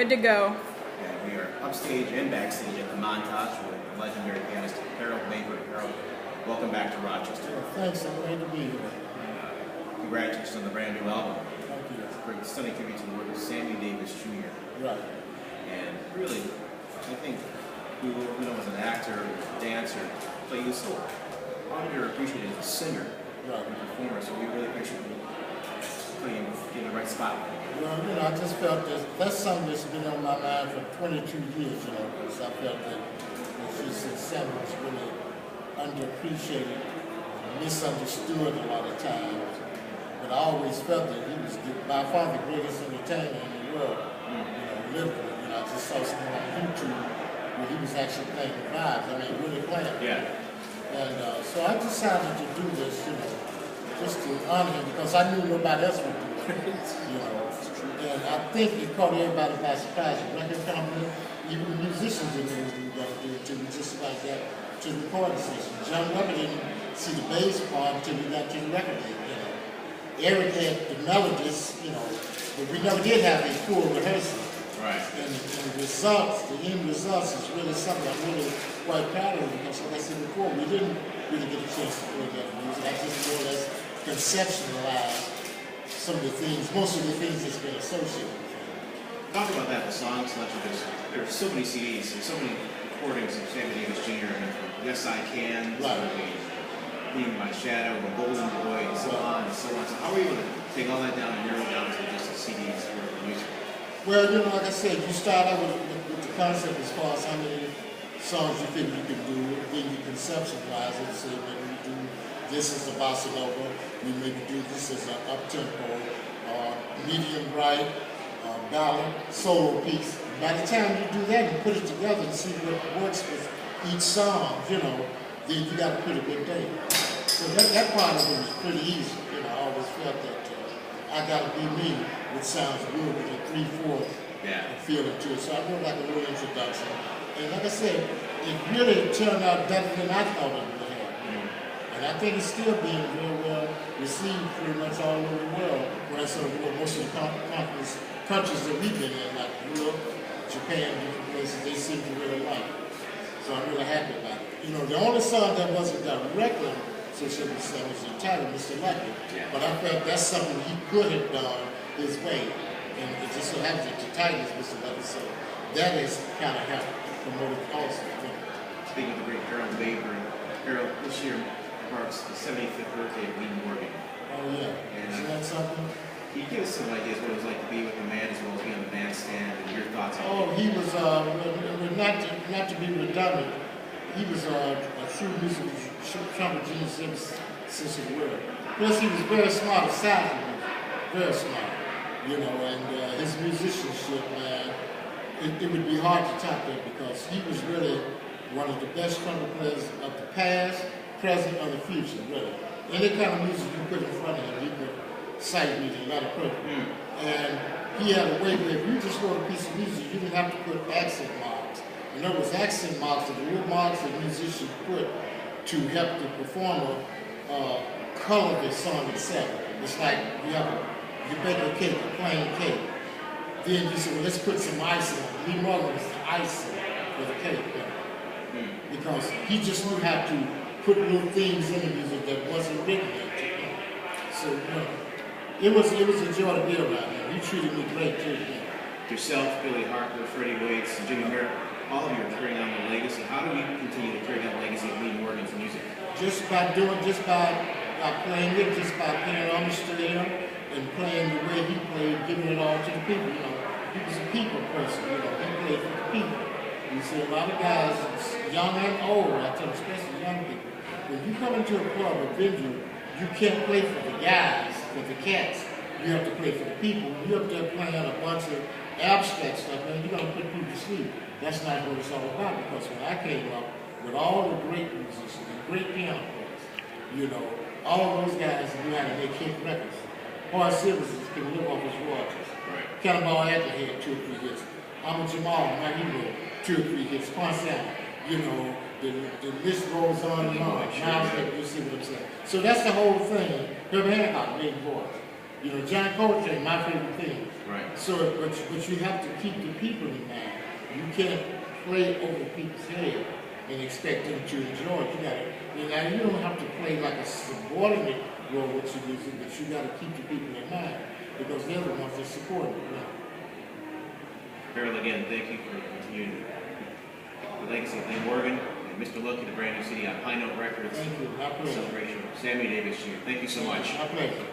Good to go. And we are upstage and backstage at the Montage with the legendary pianist Harold Mabern. Harold, welcome back to Rochester. Thanks, I'm glad to be here. Congratulations on the brand new album. Thank you. It's a great stunning tribute to the work of Sammy Davis Jr. Right. And really, I think we know as an actor, dancer, but you so underappreciated as a singer and performer, so we really appreciate you putting you in the right spot. Well, I just felt that's something that's been on my mind for 22 years, because I felt that Sammy was really underappreciated, misunderstood a lot of times. But I always felt that he was by far the greatest entertainer in the world. Literally, I just saw something on YouTube where he was actually playing the vibes. I mean, really playing. Yeah. And so I decided to do this, just to honor him because I knew nobody else would do it. And I think it caught everybody by surprise. The record company, even the musicians didn't know we were going to do it until we just like that to the recording session. John Weber didn't see the bass part until we got to the record day. Eric had the melodies, but we never did have a full rehearsal. Right. And the results, the end results is really something I'm really quite proud of because, like I said before, we didn't really get a chance to play that music. I just more or less conceptualized some of the things, most of the things that's been associated with it. Talk about that, the song selection, because there are so many CDs and so many recordings of Sammy Davis Jr. and Yes I Can, Being My Shadow, The Golden Boy, and so on and so on. So how were you able to take all that down and narrow it down to just the CDs for the music? Well, like I said, you start out with the concept as far as how many songs you think you can do, then you conceptualize it, say maybe we do this as a bossa nova, we maybe do this as an up-tempo, medium bright, ballad, solo piece. By the time you do that and put it together and see what works with each song, then you got a pretty good day. So that part of it was pretty easy. I always felt that I got to be me, which sounds good with a 3/4 feeling to it. So I wrote like a little introduction. And like I said, it really turned out better than I thought it would have. And I think it's still being very well received pretty much all over the world. When I said most of the countries that we've been in, like Europe, Japan, different places, they seem to really like it. So I'm really happy about it. The only song that wasn't directly associated with Sam was the title, Mr. Lucky. But I felt that's something he could have done his way. And it just so happens that the title is Mr. Lucky. So that has kind of helped promote it also. Speaking of the great Harold Mabern, Harold, this year marks the 75th birthday of Lee Morgan. Oh, yeah. And, isn't that something? Can you give us some ideas what it was like to be with the man as well as be on the bandstand and your thoughts on it? Oh, he was, not to be redundant, he was a true musical trumpet genius since he was. Plus, he was very smart aside from music, very smart, and his musicianship, man, it would be hard to top that because he was really one of the best trumpet players of the past, present, or the future, really. Any kind of music you put in front of him, he could sight read it, not a perfect. And he had a way where if you just wrote a piece of music, you didn't have to put accent marks. In other words, accent marks are the real marks that musicians put to help the performer color the song itself. It's like you bake a cake, a plain cake. Then you say, well, let's put some icing on it. Lee Morgan was the icing for the cake. Because he just knew how to put little things in the music that wasn't written into it. So, it was a joy to be around him. He treated me great too. Yourself, Billy Harper, Freddie Waits, and Jimmy Merritt, all of you are carrying on the legacy. How do we continue to carry on the legacy of Lee Morgan's music? Just by playing it, just by playing on the stereo and playing the way he played, giving it all to the people. He was a people person. He played for the people. You see a lot of guys, young and old, I tell them, especially young people, when you come into a club or venue, you can't play for the guys, for the cats. You have to play for the people. You're up there playing a bunch of abstract stuff, man, you're going to put people to sleep. That's not what it's all about, because when I came up with all the great musicians and great piano players, all those guys knew how to make hit records. Horace Silvers can live off his royalties. Right. Cannonball Adler had 2 or 3 hits. Ahmad Jamal, my hero, 2 or 3 hits. Ponce, the list goes on and on. Now you see what I'm saying. So that's the whole thing. Herbie Hancock made voice. You know, John Coltrane, my favorite thing. Right. So, but you have to keep the people in mind. You can't play over people's head and expect them to enjoy it. You don't have to play like a subordinate role with your music, but you got to keep the people in mind because they're the ones that support it. You know? Harold, again, thank you for continuing the legacy of Lynn Morgan and Mr. Lucky, the brand new CD on High Note Records. Thank you. My pleasure. Celebration of Sammy Davis Jr. Thank you so much. My pleasure.